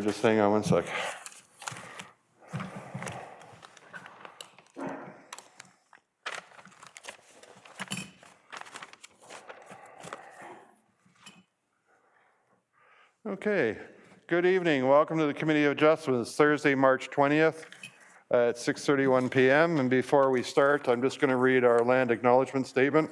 Just hang on one sec. Okay, good evening. Welcome to the Committee of Adjustments, Thursday, March 20th at 6:31 p.m. And before we start, I'm just going to read our land acknowledgement statement.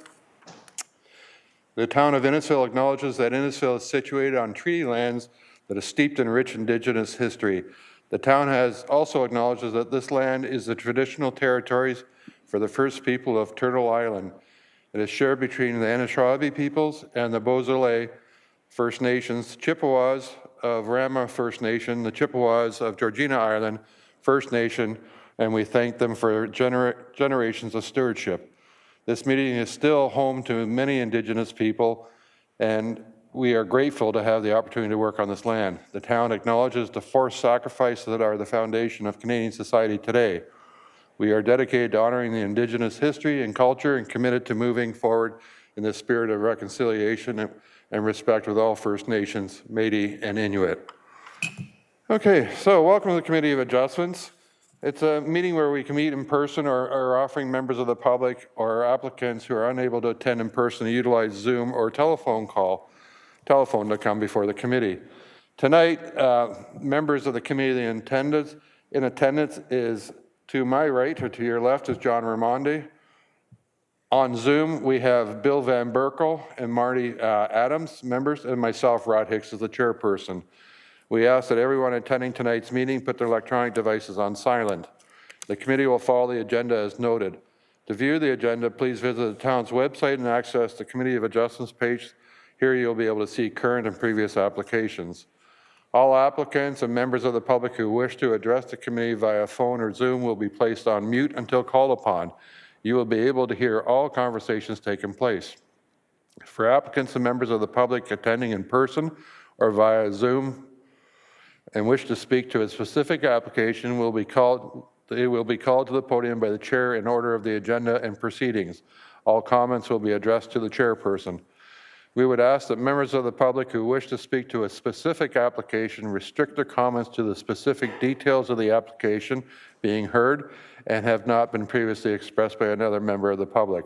The town of Innisfil acknowledges that Innisfil is situated on treaty lands that are steeped in rich Indigenous history. The town has also acknowledges that this land is the traditional territories for the first people of Turtle Island. It is shared between the Anishinaabe peoples and the Beausoleil First Nations, Chippewas of Rama First Nation, the Chippewas of Georgina Island First Nation, and we thank them for generations of stewardship. This meeting is still home to many Indigenous people, and we are grateful to have the opportunity to work on this land. The town acknowledges the forced sacrifices that are the foundation of Canadian society today. We are dedicated to honoring the Indigenous history and culture and committed to moving forward in the spirit of reconciliation and respect with all First Nations, Métis, and Inuit. Okay, so welcome to the Committee of Adjustments. It's a meeting where we can meet in person or offering members of the public or applicants who are unable to attend in person to utilize Zoom or telephone to come before the committee. Tonight, members of the committee in attendance is to my right, or to your left, is John Raimondi. On Zoom, we have Bill Van Berkel and Marty Adams, members, and myself, Rod Hicks, as the chairperson. We ask that everyone attending tonight's meeting put their electronic devices on silent. The committee will follow the agenda as noted. To view the agenda, please visit the town's website and access the Committee of Adjustments page. Here you'll be able to see current and previous applications. All applicants and members of the public who wish to address the committee via phone or Zoom will be placed on mute until called upon. You will be able to hear all conversations taking place. For applicants and members of the public attending in person or via Zoom and wish to speak to a specific application, they will be called to the podium by the chair in order of the agenda and proceedings. All comments will be addressed to the chairperson. We would ask that members of the public who wish to speak to a specific application restrict their comments to the specific details of the application being heard and have not been previously expressed by another member of the public.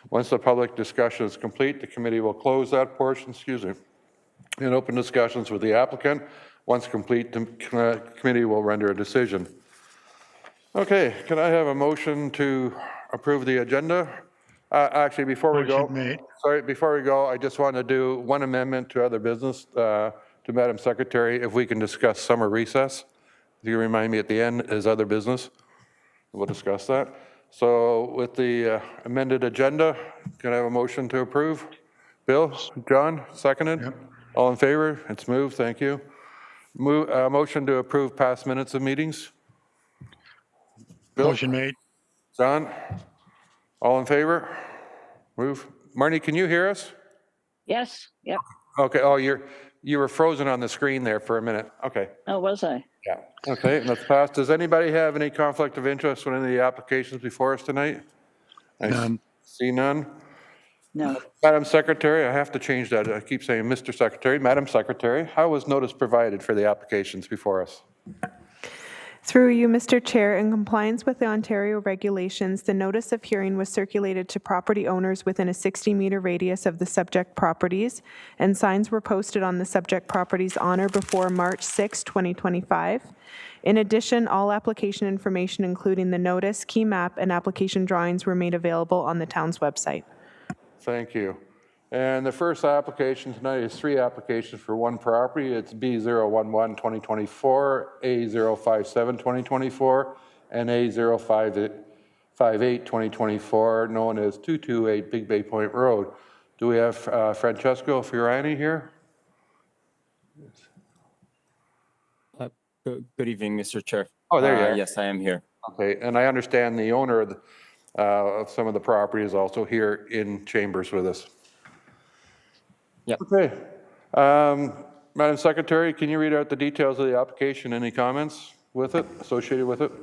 Once the public discussion is complete, the committee will close that portion, and open discussions with the applicant. Once complete, the committee will render a decision. Okay, can I have a motion to approve the agenda? Actually, before we go, I just want to do one amendment to other business to Madam Secretary. If we can discuss summer recess, if you remind me at the end is other business, we'll discuss that. So with the amended agenda, can I have a motion to approve? Bill, John, seconded? Yep. All in favor? It's moved, thank you. Motion to approve past minutes of meetings? Bill? Motion made. John? All in favor? Move. Marnie, can you hear us? Yes, yep. Okay, oh, you were frozen on the screen there for a minute. Okay. Oh, was I? Yeah. Okay, that's passed. Does anybody have any conflict of interest with any of the applications before us tonight? None. See none? No. Madam Secretary, I have to change that. I keep saying Mr. Secretary. Madam Secretary, how was notice provided for the applications before us? Through you, Mr. Chair, in compliance with the Ontario regulations, the notice of hearing was circulated to property owners within a 60-meter radius of the subject properties, and signs were posted on the subject properties on or before March 6, 2025. In addition, all application information, including the notice, key map, and application drawings, were made available on the town's website. Thank you. And the first application tonight is 3 applications for one property. It's B011 2024, A057 2024, and A058 2024, known as 228 Big Bay Point Road. Do we have Francesco Fiorani here? Good evening, Mr. Chair. Oh, there you are. Yes, I am here. Okay, and I understand the owner of some of the property is also here in chambers with us. Yep. Okay. Madam Secretary, can you read out the details of the application? Any comments with it, associated with it?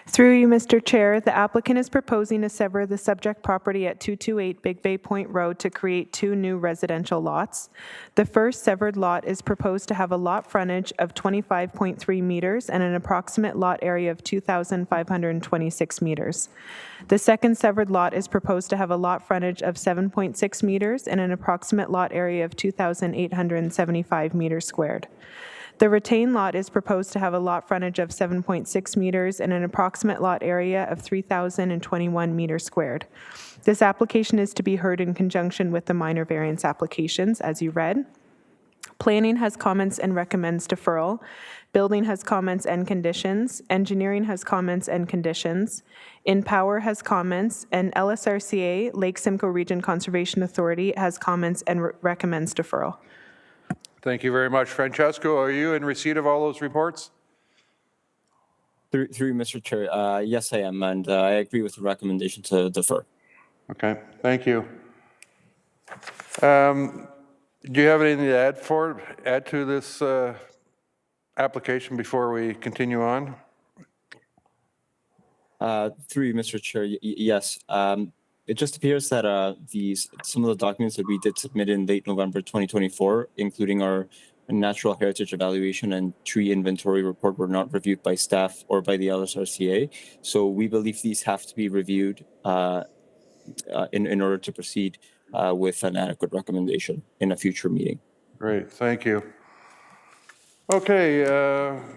Through you, Mr. Chair, the applicant is proposing to sever the subject property at 228 Big Bay Point Road to create two new residential lots. The first severed lot is proposed to have a lot frontage of 25.3 meters and an approximate lot area of 2,526 meters. The second severed lot is proposed to have a lot frontage of 7.6 meters and an approximate lot area of 2,875 meters squared. The retained lot is proposed to have a lot frontage of 7.6 meters and an approximate lot area of 3,021 meters squared. This application is to be heard in conjunction with the minor variance applications, as you read. Planning has comments and recommends deferral. Building has comments and conditions. Engineering has comments and conditions. InPower has comments, and LSRCA, Lake Simcoe Region Conservation Authority, has comments and recommends deferral. Thank you very much. Francesco, are you in receipt of all those reports? Through you, Mr. Chair, yes, I am, and I agree with the recommendation to defer. Okay, thank you. Do you have anything to add to this application before we continue on? Through you, Mr. Chair, yes. It just appears that some of the documents that we did submit in late November 2024, including our natural heritage evaluation and tree inventory report, were not reviewed by staff or by the LSRCA. So we believe these have to be reviewed in order to proceed with an adequate recommendation in a future meeting. Great, thank you. Okay,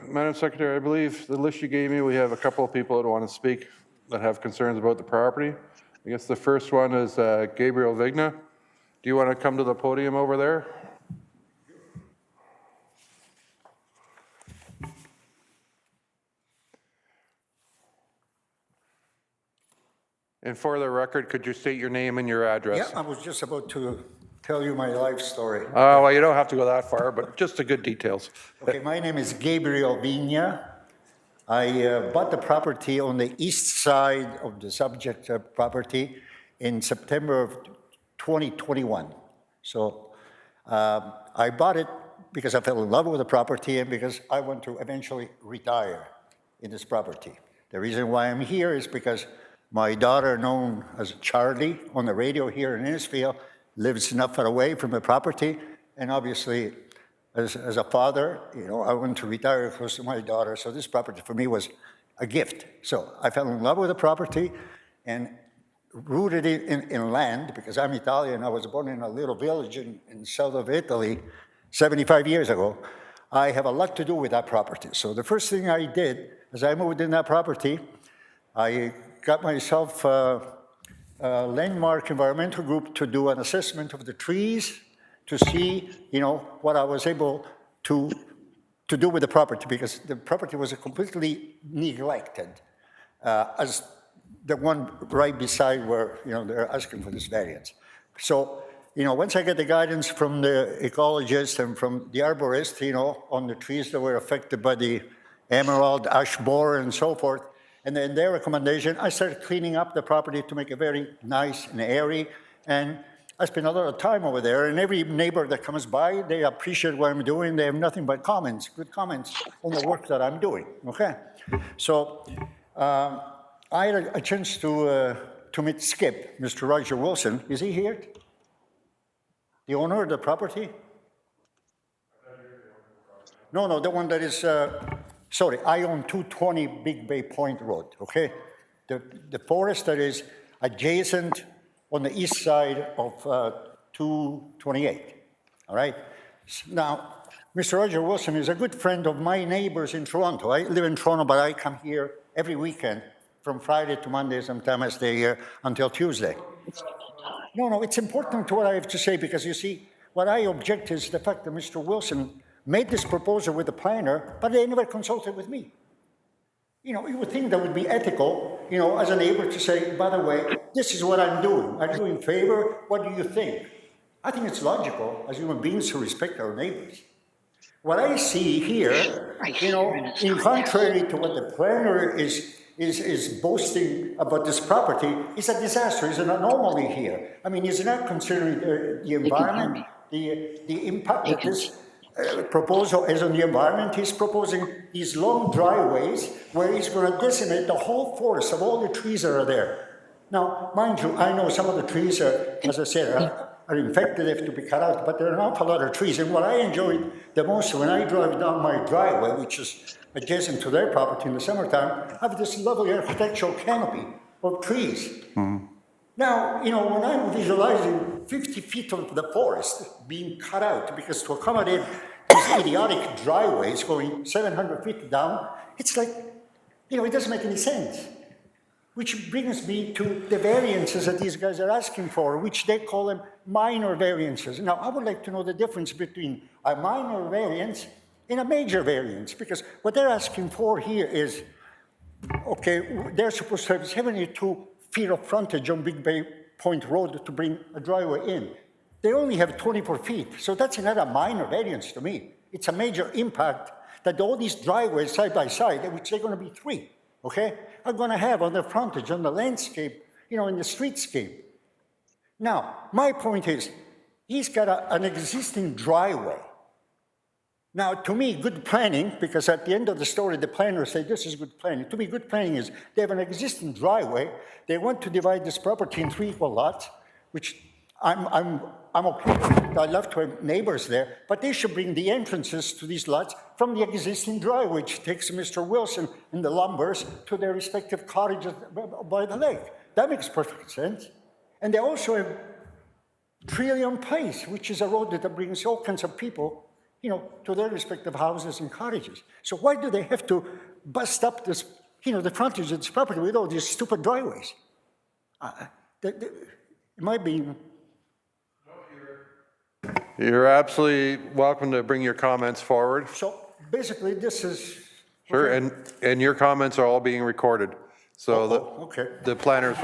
Madam Secretary, I believe the list you gave me, we have a couple of people that want to speak that have concerns about the property. I guess the first one is Gabriel Vigna. Do you want to come to the podium over there? And for the record, could you state your name and your address? Yeah, I was just about to tell you my life story. Oh, well, you don't have to go that far, but just the good details. Okay, my name is Gabriel Vigna. I bought the property on the east side of the subject property in September of 2021. So I bought it because I fell in love with the property and because I want to eventually retire in this property. The reason why I'm here is because my daughter, known as Charlie on the radio here in Innisfail, lives not far away from the property, and obviously as a father, you know, I want to retire close to my daughter, so this property for me was a gift. So I fell in love with the property and rooted it in land, because I'm Italian. I was born in a little village in south of Italy 75 years ago. I have a lot to do with that property. So the first thing I did as I moved in that property, I got myself a landmark environmental group to do an assessment of the trees, to see, you know, what I was able to do with the property, because the property was completely neglected, as the one right beside where, you know, they're asking for this variance. So, you know, once I get the guidance from the ecologist and from the arborist, you know, on the trees that were affected by the emerald, ash borer, and so forth, and then their recommendation, I started cleaning up the property to make it very nice and airy, and I spend a lot of time over there, and every neighbor that comes by, they appreciate what I'm doing. They have nothing but comments, good comments on the work that I'm doing, okay? So I had a chance to meet Skip, Mr. Roger Wilson. Is he here? The owner of the property? No, the one that is, sorry, I own 220 Big Bay Point Road, okay? The forest that is adjacent on the east side of 228, all right? Now, Mr. Roger Wilson is a good friend of my neighbors in Toronto. I live in Toronto, but I come here every weekend from Friday to Monday. Sometimes I stay here until Tuesday. No, it's important to what I have to say, because you see, what I object is the fact that Mr. Wilson made this proposal with the planner, but they never consulted with me. You know, you would think that would be ethical, you know, as a neighbor to say, by the way, this is what I'm doing. Are you in favor? What do you think? I think it's logical as human beings to respect our neighbors. What I see here, you know, in contrary to what the planner is boasting about this property, is a disaster, is an anomaly here. I mean, he's not considering the environment, the impact that this proposal is on the environment. He's proposing these long driveways where he's going to decimate the whole forest of all the trees that are there. Now, mind you, I know some of the trees are, as I said, are infected, have to be cut out, but there are an awful lot of trees. And what I enjoyed the most when I drive down my driveway, which is adjacent to their property in the summertime, I have this lovely architectural canopy of trees. Now, you know, when I'm visualizing 50 feet of the forest being cut out because to accommodate these idiotic driveways going 700 feet down, it's like, you know, it doesn't make any sense. Which brings me to the variances that these guys are asking for, which they call them minor variances. Now, I would like to know the difference between a minor variance and a major variance, because what they're asking for here is, okay, they're supposed to have 72 feet of frontage on Big Bay Point Road to bring a driveway in. They only have 24 feet, so that's not a minor variance to me. It's a major impact that all these driveways side by side, which they're going to be 3, okay, are going to have on the frontage, on the landscape, you know, in the streetscape. Now, my point is, he's got an existing driveway. Now, to me, good planning, because at the end of the story, the planners say this is good planning. To me, good planning is they have an existing driveway. They want to divide this property in 3 equal lots, which I'm okay with. I love to have neighbors there, but they should bring the entrances to these lots from the existing driveway, which takes Mr. Wilson and the Lumbers to their respective cottages by the lake. That makes perfect sense. And they also have Trillium Place, which is a road that brings all kinds of people, you know, to their respective houses and cottages. So why do they have to bust up this, you know, the frontage of this property with all these stupid driveways? It might be. You're absolutely welcome to bring your comments forward. So basically, this is. Sure, and your comments are all being recorded. So Okay. the planners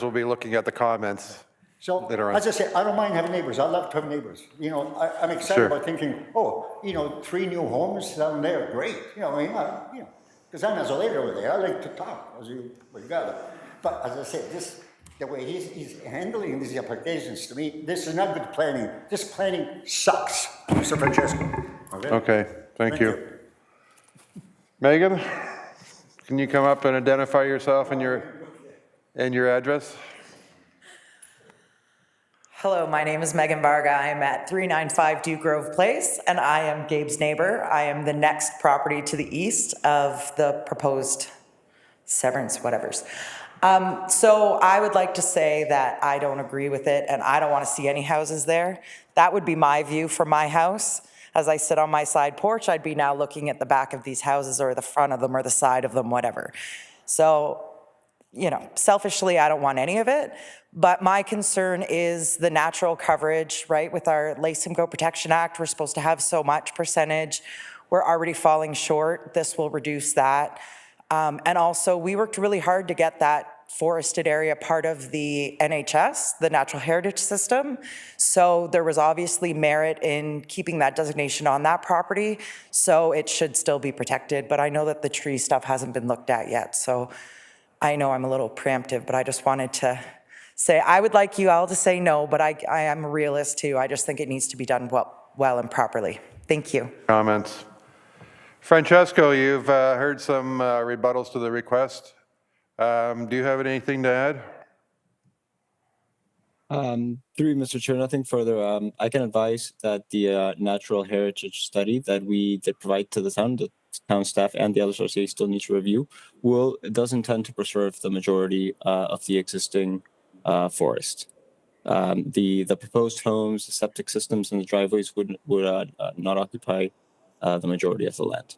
will be looking at the comments. So, later on. as I say, I don't mind having neighbors. I love to have neighbors. You know, I'm excited Sure. about thinking, oh, you know, 3 new homes down there, great. You know, I mean, you know, because I'm as a lady over there, I like to talk, as you gather. But as I say, the way he's handling these applications, to me, this is not good planning. This planning sucks, Mr. Francesco. Okay, thank you. Megan, can you come up and identify yourself and your address? Hello, my name is Megan Varga. I'm at 395 Dew Grove Place, and I am Gabe's neighbor. I am the next property to the east of the proposed severance, whatevers. So I would like to say that I don't agree with it, and I don't want to see any houses there. That would be my view from my house. As I sit on my side porch, I'd be now looking at the back of these houses or the front of them or the side of them, whatever. So, you know, selfishly, I don't want any of it, but my concern is the natural coverage, right? With our Lake Simcoe Protection Act, we're supposed to have so much percentage. We're already falling short. This will reduce that. And also, we worked really hard to get that forested area part of the NHS, the Natural Heritage System. So there was obviously merit in keeping that designation on that property. So it should still be protected, but I know that the tree stuff hasn't been looked at yet. So I know I'm a little preemptive, but I just wanted to say, I would like you all to say no, but I am a realist too. I just think it needs to be done well and properly. Thank you. Comments? Francesco, you've heard some rebuttals to the request. Do you have anything to add? Through Mr. Chair, nothing further. I can advise that the natural heritage study that we did provide to the town staff and the LSRCA still needs to review, does intend to preserve the majority of the existing forest. The proposed homes, the septic systems, and the driveways would not occupy the majority of the land.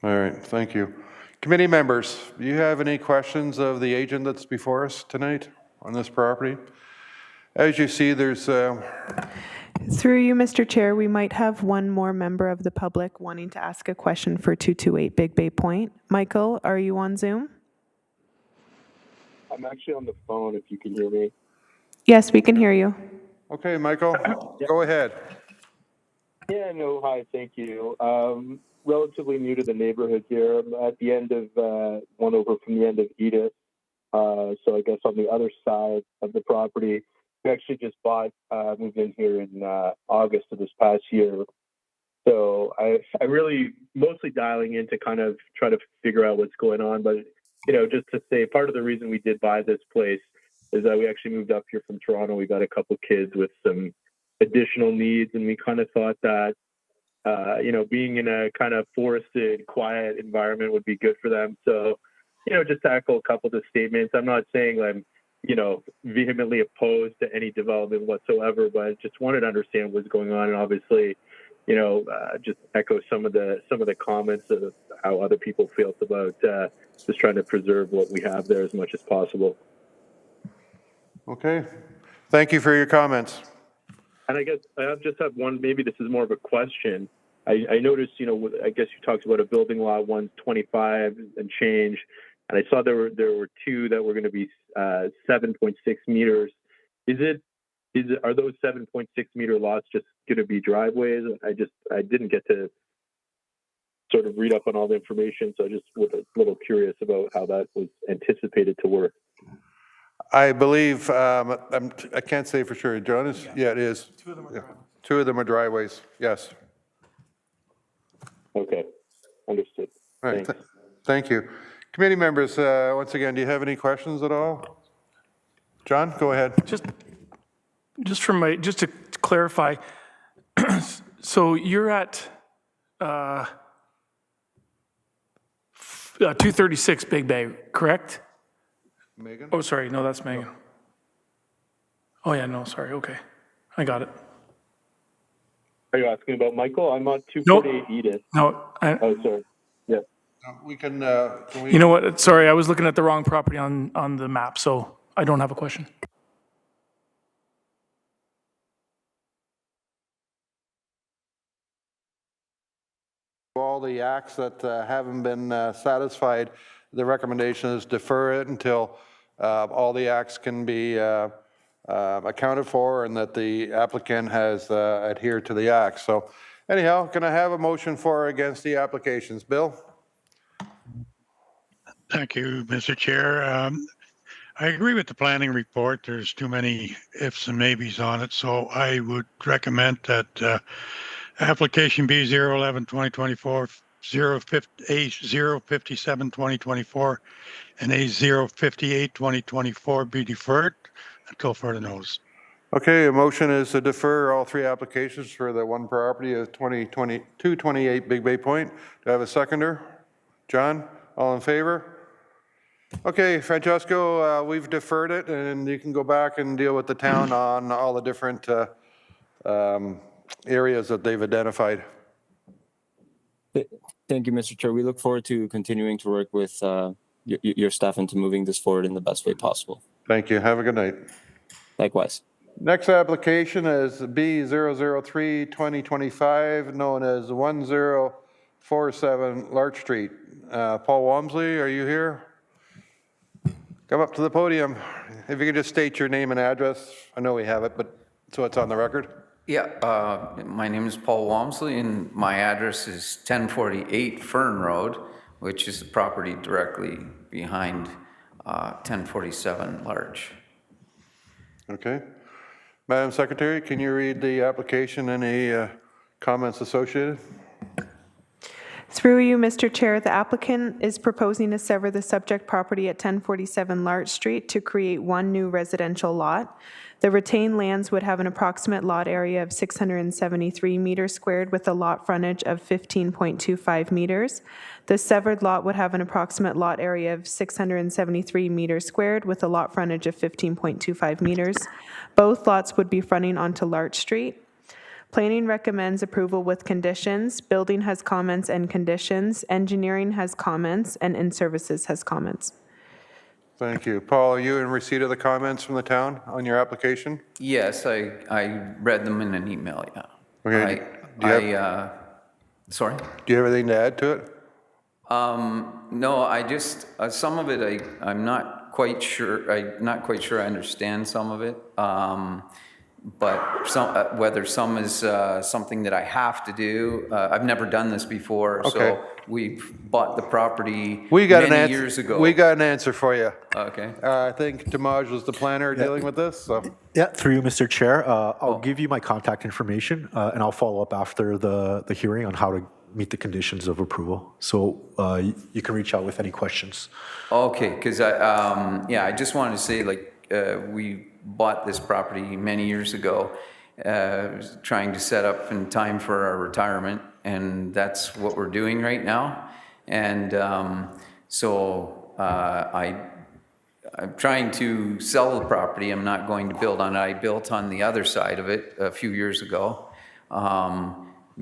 All right, thank you. Committee members, do you have any questions of the agent that's before us tonight on this property? As you see, there's Through you, Mr. Chair, we might have one more member of the public wanting to ask a question for 228 Big Bay Point. Michael, are you on Zoom? I'm actually on the phone if you can hear me. Yes, we can hear you. okay, Michael, go ahead. Yeah, no, hi, thank you. Relatively new to the neighborhood here. I'm at the end of one over from the end of Edith. So I guess on the other side of the property. we actually just moved in here in August of this past year. So I really mostly dialing in to kind of try to figure out what's going on. But, just to say, part of the reason we did buy this place is that we actually moved up here from Toronto. We got a couple kids with some additional needs, and we kind of thought that, being in a kind of forested, quiet environment would be good for them. So, just to echo a couple of the statements, I'm not saying I'm, vehemently opposed to any development whatsoever, but just wanted to understand what's going on. And obviously, just echo some of the comments of how other people feel about just trying to preserve what we have there as much as possible. Okay. Thank you for your comments. And I guess I just have one, maybe this is more of a question. I noticed, I guess you talked about a building lot 125 and change, and I saw there were two that were going to be 7.6 meters. Are those 7.6 meter lots just going to be driveways? I didn't get to sort of read up on all the information, so I just was a little curious about how that was anticipated to work. I believe, I can't say for sure. John is? Yeah, it is. Two of them are driveways. Two of them are driveways, yes. Okay, understood. All right, Thanks. thank you. Committee members, once again, do you have any questions at all? John, go ahead. Just to clarify, so you're at 236 Big Bay, correct? Megan? Oh, sorry, no, that's Megan. Oh, yeah, no, sorry, okay. I got it. Are you asking about Michael? I'm on 248 Edith. No, Oh, sorry. Yeah. We can we? you know what, sorry, I was looking at the wrong property on the map, so I don't have a question. All the acts that haven't been satisfied, the recommendation is defer it until all the acts can be accounted for and that the applicant has adhered to the act. So anyhow, can I have a motion for or against the applications? Bill? Thank you, Mr. Chair. I agree with the planning report. There's too many ifs and maybes on it, so I would recommend that application B 011-2024, A057-2024, and A058-2024 be deferred until further notice. Okay, a motion is to defer all three applications for the one property of 228 Big Bay Point. Do I have a seconder? John, all in favor? Okay, Francesco, we've deferred it, and you can go back and deal with the town on all the different areas that they've identified. Thank you, Mr. Chair. We look forward to continuing to work with your staff and to moving this forward in the best way possible. Thank you. Have a good night. Likewise. Next application is B003-2025, known as 1047 Larch Street. Paul Walmsley, are you here? Come up to the podium. If you could just state your name and address. I know we have it, but so it's on the record. Yeah, my name is Paul Walmsley, and my address is 1048 Fern Road, which is the property directly behind 1047 Larch. Okay. Madam Secretary, can you read the application and any comments associated? Through you, Mr. Chair, the applicant is proposing to sever the subject property at 1047 Larch Street to create one new residential lot. The retained lands would have an approximate lot area of 673 meters squared with a lot frontage of 15.25 meters. The severed lot would have an approximate lot area of 673 meters squared with a lot frontage of 15.25 meters. Both lots would be fronting onto Larch Street. Planning recommends approval with conditions. Building has comments and conditions. Engineering has comments, and in-services has comments. Thank you. Paul, are you in receipt of the comments from the town on your application? Yes, I read them in an email, yeah. Okay. Sorry? Do you have anything to add to it? No, I just, some of it I'm not quite sure, I understand some of it. but whether some is something that I have to do, I've never done this before, Okay. so we bought the property We got an many answer. years ago. We got an answer for you. Okay. I think Tamaj was the planner dealing with this, so. Yeah, through you, Mr. Chair, I'll give you my contact information, and I'll follow up after the hearing on how to meet the conditions of approval. So you can reach out with any questions. Okay, because I just wanted to say, like, we bought this property many years ago, trying to set up in time for our retirement, and that's what we're doing right now. And I'm trying to sell the property. I'm not going to build on it. I built on the other side of it a few years ago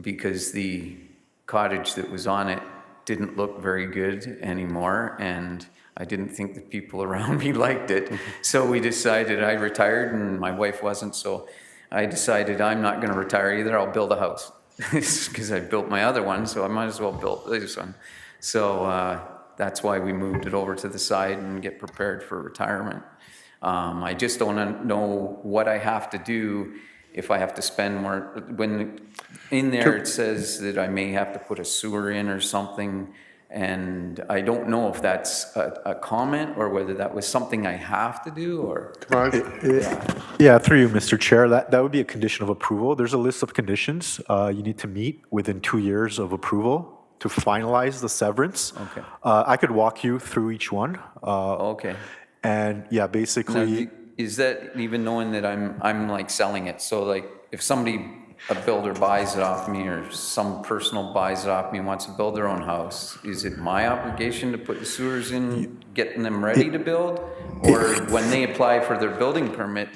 because the cottage that was on it didn't look very good anymore, and I didn't think the people around me liked it. So we decided, I retired and my wife wasn't, so I decided I'm not going to retire either. I'll build a house because I built my other one, so I might as well build this one. So that's why we moved it over to the side and get prepared for retirement. I just don't know what I have to do if I have to spend more. When in there it says that I may have to put a sewer in or something, and I don't know if that's a comment or whether that was something I have to do or. Yeah, through you, Mr. Chair, that would be a condition of approval. There's a list of conditions you need to meet within 2 years of approval to finalize the severance. Okay. I could walk you through each one. Okay. And yeah, basically. Now, is that even knowing that I'm like selling it? So like if a builder buys it off me or some personal buys it off me and wants to build their own house, is it my obligation to put the sewers in, getting them ready to build? Or when they apply for their building permit,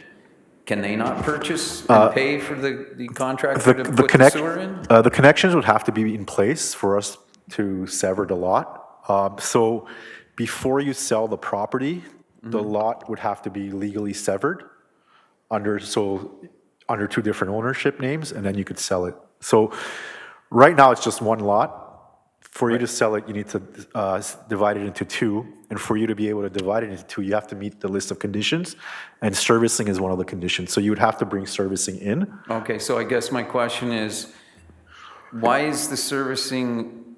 can they not purchase and pay for the contractor to put the sewer in? The connections would have to be in place for us to sever the lot. So before you sell the property, the lot would have to be legally severed under 2 different ownership names, and then you could sell it. So right now it's just one lot. For you to sell it, you need to divide it into 2, and for you to be able to divide it into 2, you have to meet the list of conditions, and servicing is one of the conditions. So you would have to bring servicing in. Okay, so I guess my question is, why is the servicing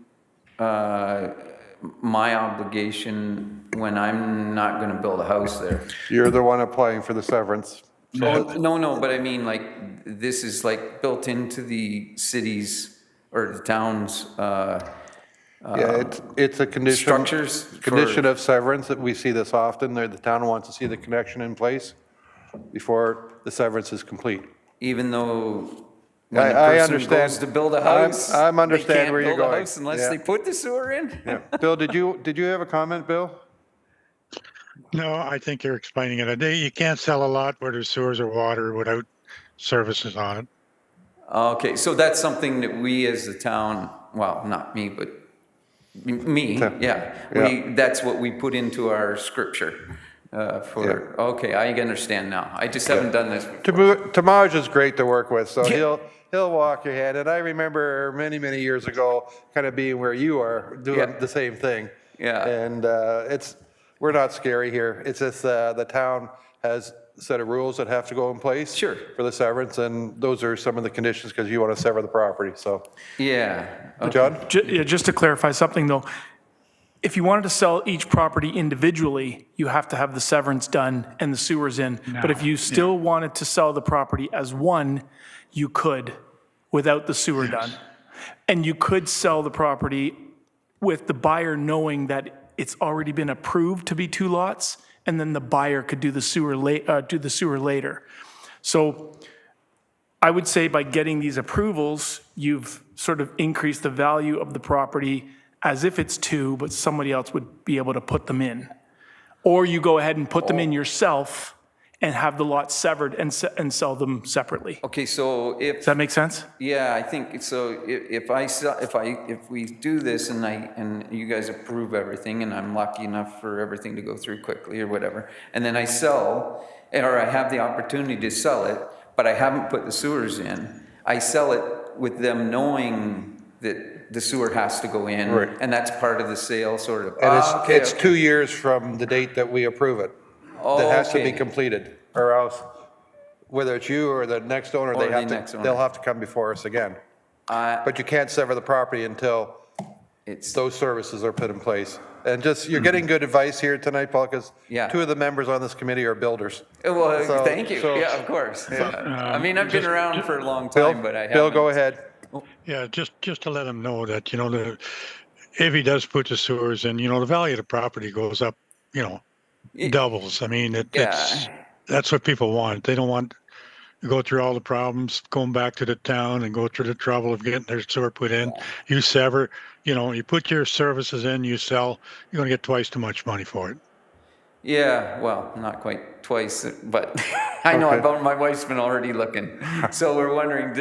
my obligation when I'm not going to build a house there? You're the one applying for the severance. No, but I mean, like, this is like built into the city's or the town's Yeah, it's a condition. structures. Condition of severance, that we see this often. The town wants to see the connection in place before the severance is complete. Even though when the I person understand. goes to build a house, I'm understand where they you're can't build a going. house unless Yeah. they put the sewer in? Yeah. Bill, did you have a comment, Bill? No, I think you're explaining it. You can't sell a lot where there's sewers or water without services on it. Okay, so that's something that we as the town, well, not me, but me, yeah. That's what we put into our scripture okay, I understand now. I just haven't done this before. Tamaj is great to work with, so he'll walk your head. And I remember many, many years ago, kind of being where you are, doing the same thing. Yeah. And we're not scary here. It's just the town has a set of rules that have to go in place. Sure. For the severance, and those are some of the conditions because you want to sever the property, so. Yeah. Okay. John? Just to clarify something though, if you wanted to sell each property individually, you have to have the severance done and the sewers in. But if you still wanted to sell the property as one, you could without the sewer done. And you could sell the property with the buyer knowing that it's already been approved to be 2 lots, and then the buyer could do the sewer later. So I would say by getting these approvals, you've sort of increased the value of the property as if it's 2, but somebody else would be able to put them in. Or you go ahead and put them in yourself and have the lots severed and sell them separately. Okay, so Does that make sense? yeah, I think so. If we do this and you guys approve everything, and I'm lucky enough for everything to go through quickly or whatever, and then I sell, or I have the opportunity to sell it, but I haven't put the sewers in, I sell it with them knowing that the sewer has to go in, Right. and that's part of the sale, sort of. And it's 2 years from the date that we approve it. That has to be completed, or else whether it's you or the next owner, Or the next owner. they'll have to come before us again. But you can't sever the property until It's, those services are put in place. And just, you're getting good advice here tonight, Paul, because Yeah. 2 of the members on this committee are builders. well, So- thank you. so- Yeah, of course. Yeah. I mean, I've been around for a long Bill, time, but I haven't. Bill, go ahead. Yeah, just to let him know that, if he does put the sewers in, the value of the property goes up, doubles. I mean, that's what people want. They don't want to go through all the problems, going back to the town and go through the trouble of getting their sewer put in. You sever, you put your services in, you sell, you're going to get twice too much money for it. Yeah, well, not quite twice, but I know Okay. about my wife's been already looking. So we're wondering,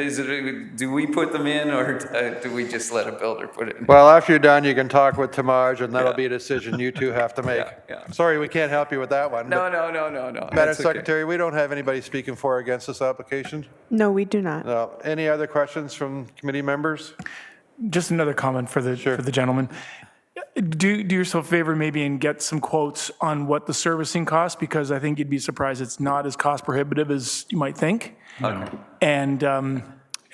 do we put them in or do we just let a builder put it in? Well, after you're done, you can talk with Tamaj, and that'll Yeah. be a decision you 2 have to make. Yeah, yeah. Sorry, we can't help you with that one. No. Madam that's okay. Secretary, we don't have anybody speaking for or against this application. No, we do not. No. Any other questions from committee members? Just another comment for the gentleman. Do yourself a favor maybe and get some quotes on what the servicing costs, because I think you'd be surprised it's not as cost prohibitive as you might think. Okay. And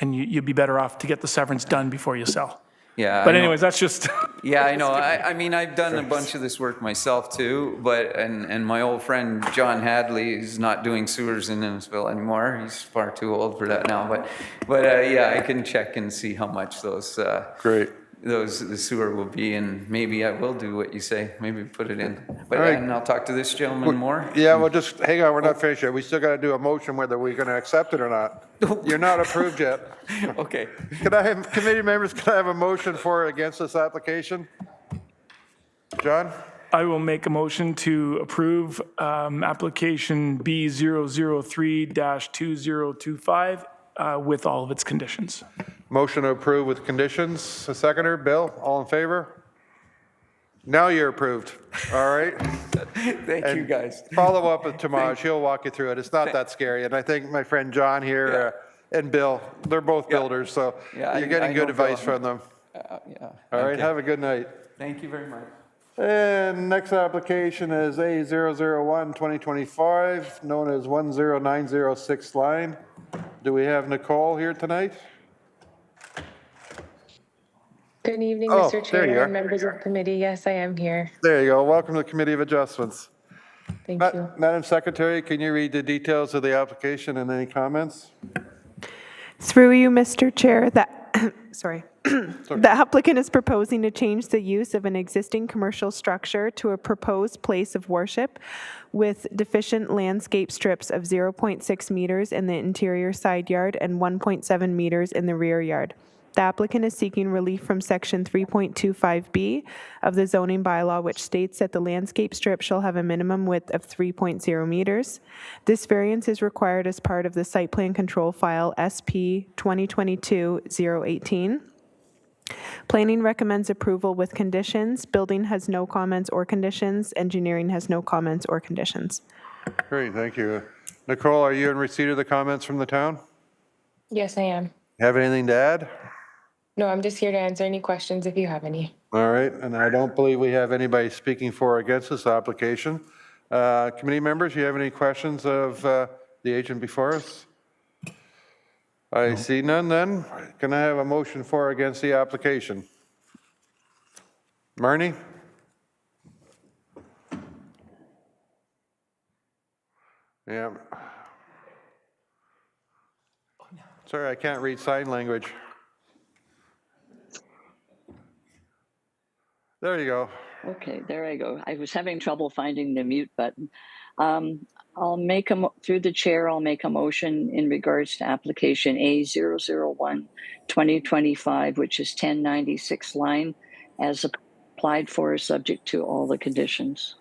you'd be better off to get the severance done before you sell. Yeah. But I know. anyways, that's just, Yeah, I know. I mean, I've done a bunch of this work myself too, and my old friend John Hadley is not doing sewers in Innisfil anymore. He's far too old for that now. But yeah, I can check and see how much those Great. the sewer will be, and maybe I will do what you say. Maybe put it in. But All right. and I'll talk to this gentleman more. Yeah, well, just hang on, we're not finished yet. We still got to do a motion whether we're going to accept it or not. You're not approved yet. Okay. Can I have, committee members, can I have a motion for or against this application? John? I will make a motion to approve application B003-2025 with all of its conditions. Motion to approve with conditions. A seconder, Bill, all in favor? Now you're approved, all right? Thank you, guys. Follow up with Tamaj, he'll walk you through it. It's not that scary. And I think my friend John here and Bill, they're both builders, so Yeah, you're I getting know good advice Bill. from them. Yeah. All right, Okay. have a good night. Thank you very much. And next application is A001-2025, known as 10906 line. Do we have Nicole here tonight? Good evening, Oh, Mr. there you Chair are. and members of the committee. Yes, I am here. There you go. Welcome to the Committee of Adjustments. Thank you. Madam Secretary, can you read the details of the application and any comments? Through you, Mr. Chair, sorry. The applicant is proposing to change the use of an existing commercial structure to a proposed place of worship with deficient landscape strips of 0.6 meters in the interior side yard and 1.7 meters in the rear yard. The applicant is seeking relief from Section 3.25B of the zoning bylaw, which states that the landscape strip shall have a minimum width of 3.0 meters. This variance is required as part of the site plan control file SP 2022-018. Planning recommends approval with conditions. Building has no comments or conditions. Engineering has no comments or conditions. Great, thank you. Nicole, are you in receipt of the comments from the town? Yes, I am. Have anything to add? No, I'm just here to answer any questions if you have any. All right, and I don't believe we have anybody speaking for or against this application. Committee members, you have any questions of the agent before us? I see none then. Can I have a motion for or against the application? Marnie? Yeah. Sorry, I can't read sign language. There you go. Okay, there I go. I was having trouble finding the mute button. I'll make through the chair, I'll make a motion in regards to application A001-2025, which is 1096 line, as applied for, subject to all the conditions.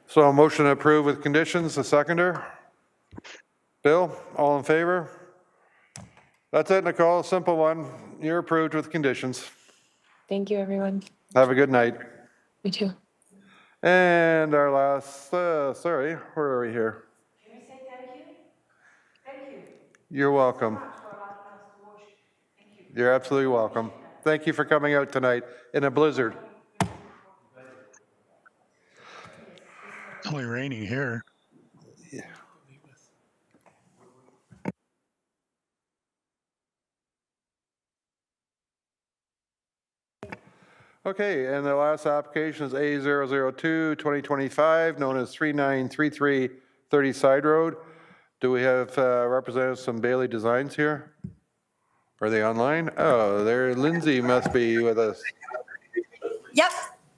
So a motion to approve with conditions, a seconder? Bill, all in favor? That's it, Nicole, simple one. You're approved with conditions. Thank you, everyone. Have a good night. You too. And our last, sorry, where are we here? Can we say thank you? Thank you. You're welcome. For allowing us to watch. Thank you. You're absolutely welcome. Thank you for coming out tonight in a blizzard. It's only raining here. Okay, and the last application is A002 2025, known as 3933 30 Side Road. Do we have representatives from Bailey Designs here? Are they online? Oh, there, Lindsay must be with us. Yep.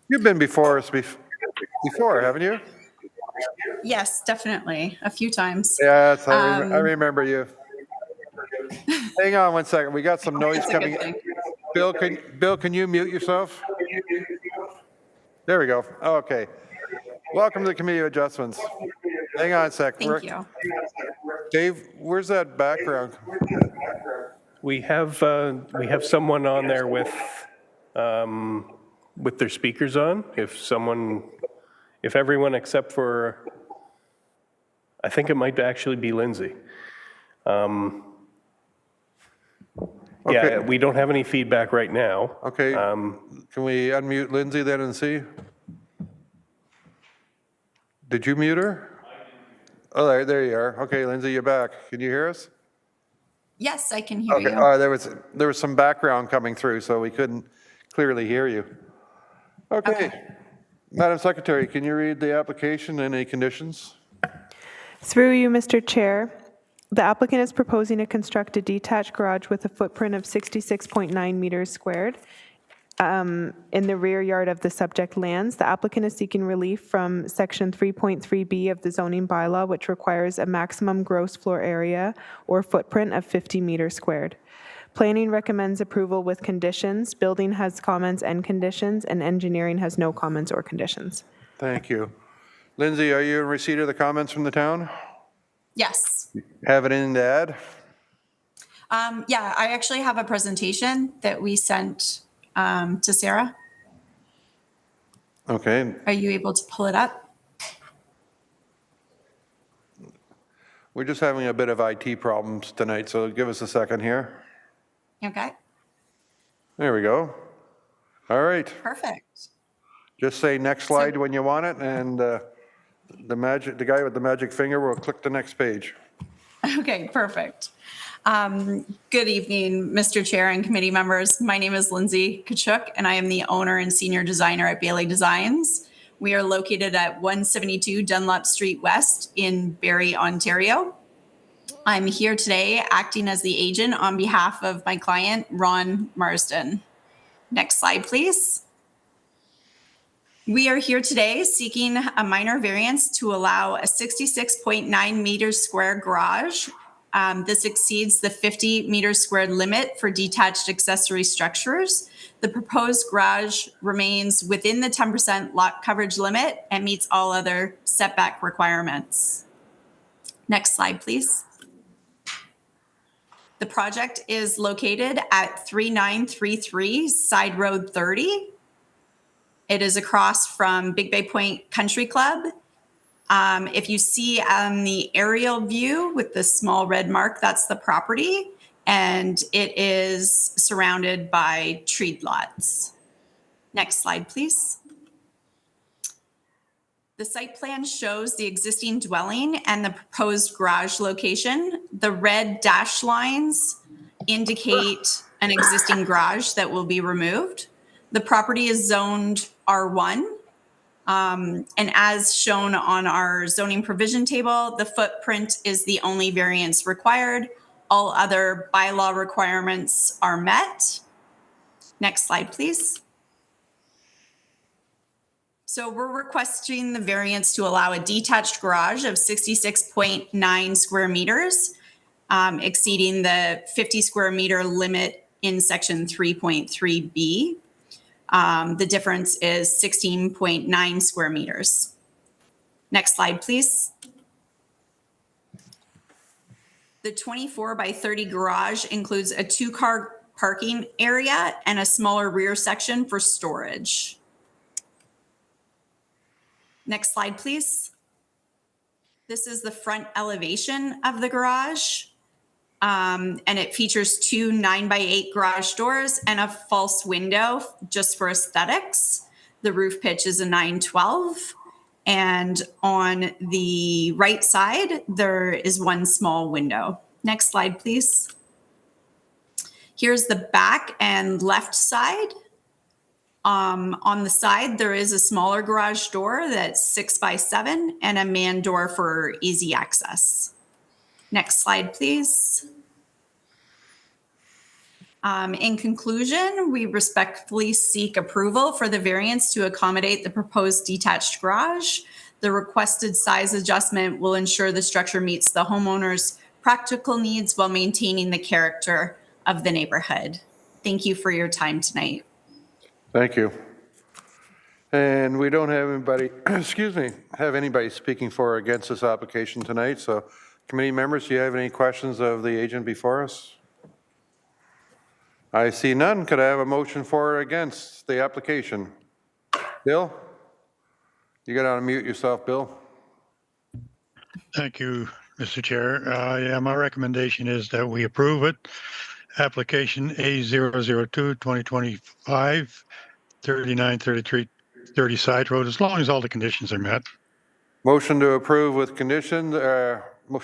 You've been before us before, haven't you? Yes, definitely. A few times. Yes, I remember you. Hang on one second. We got some noise That's a good coming. thing. Bill, can you mute yourself? There we go. Okay. Welcome to the Committee of Adjustments. Hang on a sec. Thank you. Dave, where's that background? We have someone on there with their speakers on. If everyone except for, I think it might actually be Lindsay. Yeah, Okay. we don't have any feedback right now. Okay. Can we unmute Lindsay then and see? Did you mute her? Oh, there you are. Okay, Lindsay, you're back. Can you hear us? Yes, I can hear Okay. you. There was some background coming through, so we couldn't clearly hear you. Okay. Madam Secretary, can you read the application and any conditions? Through you, Mr. Chair, the applicant is proposing to construct a detached garage with a footprint of 66.9 meters squared in the rear yard of the subject lands. The applicant is seeking relief from Section 3.3B of the zoning bylaw, which requires a maximum gross floor area or footprint of 50 meters squared. Planning recommends approval with conditions. Building has comments and conditions, and engineering has no comments or conditions. Thank you. Lindsay, are you in receipt of the comments from the town? Yes. Have anything to add? Yeah, I actually have a presentation that we sent to Sarah. Okay. Are you able to pull it up? We're just having a bit of IT problems tonight, so give us a second here. Okay, There we go. All right. perfect. Just say next slide when you want it, and the guy with the magic finger will click the next page. Okay, perfect. Good evening, Mr. Chair and committee members. My name is Lindsay Kachuk, and I am the owner and senior designer at Bailey Designs. We are located at 172 Dunlop Street West in Barrie, Ontario. I'm here today acting as the agent on behalf of my client, Ron Marsden. Next slide, please. We are here today seeking a minor variance to allow a 66.9 meters square garage. This exceeds the 50 meters squared limit for detached accessory structures. The proposed garage remains within the 10% lot coverage limit and meets all other setback requirements. Next slide, please. The project is located at 3933 Side Road 30. It is across from Big Bay Point Country Club. If you see on the aerial view with the small red mark, that's the property, and it is surrounded by treed lots. Next slide, please. The site plan shows the existing dwelling and the proposed garage location. The red dashed lines indicate an existing garage that will be removed. The property is zoned R1. And as shown on our zoning provision table, the footprint is the only variance required. All other bylaw requirements are met. Next slide, please. So we're requesting the variance to allow a detached garage of 66.9 square meters, exceeding the 50 square meter limit in section 3.3B. The difference is 16.9 square meters. Next slide, please. The 24 by 30 garage includes a 2-car parking area and a smaller rear section for storage. Next slide, please. This is the front elevation of the garage. And it features 2 9x8 garage doors and a false window just for aesthetics. The roof pitch is a 912. And on the right side, there is 1 small window. Next slide, please. Here's the back and left side. On the side, there is a smaller garage door that's 6x7 and a man door for easy access. Next slide, please. In conclusion, we respectfully seek approval for the variance to accommodate the proposed detached garage. The requested size adjustment will ensure the structure meets the homeowner's practical needs while maintaining the character of the neighborhood. Thank you for your time tonight. Thank you. And we don't have anybody, excuse me, have anybody speaking for or against this application tonight. So committee members, do you have any questions of the agent before us? I see none. Could I have a motion for or against the application? Bill? You got to unmute yourself, Bill. Thank you, Mr. Chair. Yeah, my recommendation is that we approve it. Application A002-2025, 393330 Side Road, as long as all the conditions are met. Motion to approve with conditions,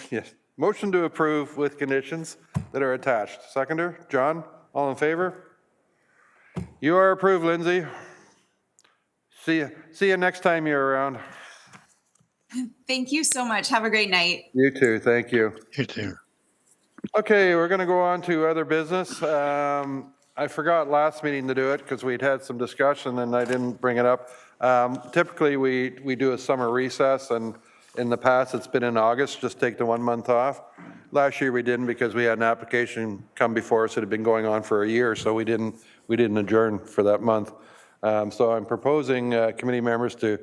yes. Motion to approve with conditions that are attached. Seconder, John, all in favor? You are approved, Lindsay. See you next time you're around. Thank you so much. Have a great night. You too, thank you. You too. Okay, we're going to go on to other business. I forgot last meeting to do it because we'd had some discussion and I didn't bring it up. Typically, we do a summer recess, and in the past, it's been in August, just take the 1 month off. Last year, we didn't because we had an application come before us that had been going on for a year, so we didn't adjourn for that month. So I'm proposing committee members to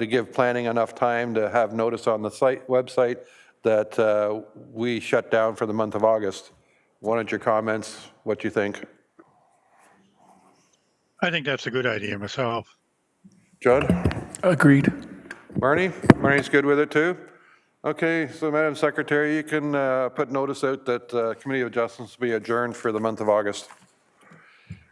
give planning enough time to have notice on the website that we shut down for the month of August. Wanted your comments, what you think? I think that's a good idea myself. Judd? Agreed. Marnie? Marnie's good with it too? Okay, so Madam Secretary, you can put notice out that Committee of Adjustments will be adjourned for the month of August.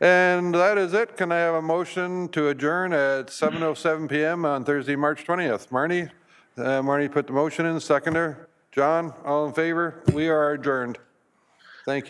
And that is it. Can I have a motion to adjourn at 7:07 p.m. on Thursday, March 20th? Marnie? Marnie put the motion in, seconder. John, all in favor? We are adjourned.